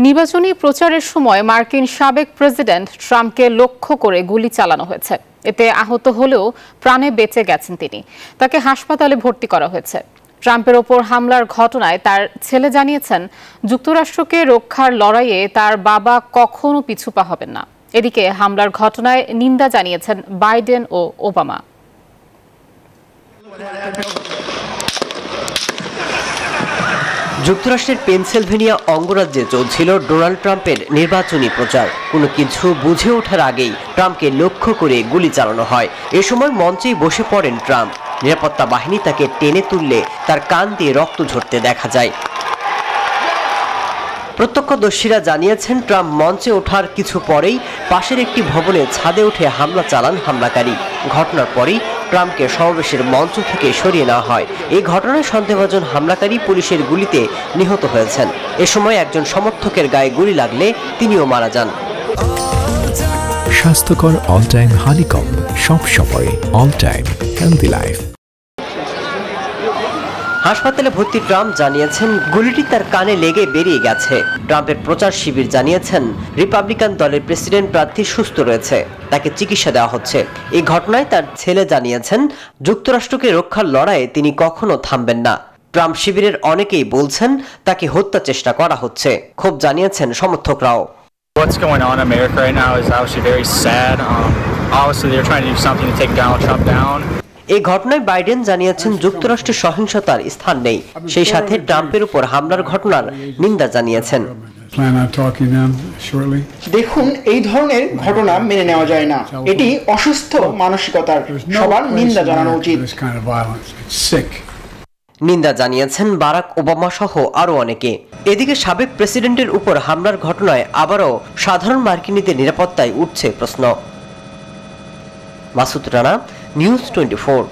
নির্বাচনী প্রচারের সময় মার্কিন সাবেক প্রেসিডেন্ট ট্রাম্পকে লক্ষ্য করে গুলি চালানো হয়েছে। এতে আহত হলেও প্রাণে বেঁচে গেছেন তিনি। তাকে হাসপাতালে ভর্তি করা হয়েছে। ট্রাম্পের ওপর হামলার ঘটনায় তার ছেলে জানিয়েছেন, যুক্তরাষ্ট্রকে রক্ষার লড়াইয়ে তার বাবা কখনো পিছু পা হবেন না। এদিকে হামলার ঘটনায় নিন্দা জানিয়েছেন বাইডেন ও ওবামা। যুক্তরাষ্ট্রের পেনসিলভেনিয়া অঙ্গরাজ্যে চলছিল ডোনাল্ড ট্রাম্পের নির্বাচনী প্রচার। কোনো কিছু বুঝে ওঠার আগেই ট্রাম্পকে লক্ষ্য করে গুলি চালানো হয়। এ সময় মঞ্চেই বসে পড়েন ট্রাম্প। নিরাপত্তা বাহিনী তাকে টেনে তুললে তার কান দিয়ে রক্ত ঝরতে দেখা যায়। প্রত্যক্ষদর্শীরা জানিয়েছেন, ট্রাম্প মঞ্চে ওঠার কিছু পরেই পাশের একটি ভবনে ছাদে উঠে হামলা চালান হামলাকারী। ঘটনার পরেই ট্রাম্পকে সমাবেশের মঞ্চ থেকে সরিয়ে নেওয়া হয়। এই ঘটনায় সন্দেহভাজন হামলাকারী পুলিশের গুলিতে নিহত হয়েছেন। এ সময় একজন সমর্থকের গায়ে গুলি লাগলে তিনিও মারা যান। স্বাস্থ্যকর অল টাইম হানিকম, সব সময় অল টাইম হেলদি লাইফ। হাসপাতালে ভর্তি ট্রাম্প জানিয়েছেন, গুলিটি তার কানে লেগে বেরিয়ে গেছে। ট্রাম্পের প্রচার শিবির জানিয়েছেন, রিপাবলিকান দলের প্রেসিডেন্ট প্রার্থী সুস্থ রয়েছে, তাকে চিকিৎসা দেওয়া হচ্ছে। এই ঘটনায় তার ছেলে জানিয়েছেন, যুক্তরাষ্ট্রকে রক্ষার লড়াইয়ে তিনি কখনো থামবেন না। ট্রাম্প শিবিরের অনেকেই বলছেন, তাকে হত্যা চেষ্টা করা হচ্ছে। ক্ষোভ জানিয়েছেন সমর্থকরাও। What's going on in America right now is obviously very sad. Obviously they're trying to do something to take Donald Trump down. এই ঘটনায় বাইডেন জানিয়েছেন, যুক্তরাষ্ট্রের সহিংসতার স্থান নেই। সেই সাথে ট্রাম্পের উপর হামলার ঘটনার নিন্দা জানিয়েছেন। দেখুন, এই ধরনের ঘটনা মেনে নেওয়া যায় না। এটি অসুস্থ মানসিকতার, সবার নিন্দা জানানো উচিত। নিন্দা জানিয়েছেন বারাক ওবামা সহ আরো অনেকে। এদিকে সাবেক প্রেসিডেন্টের উপর হামলার ঘটনায় আবারও সাধারণ মার্কিনীদের নিরাপত্তায় উঠছে প্রশ্ন। মাসুদ রানা, নিউজ 24।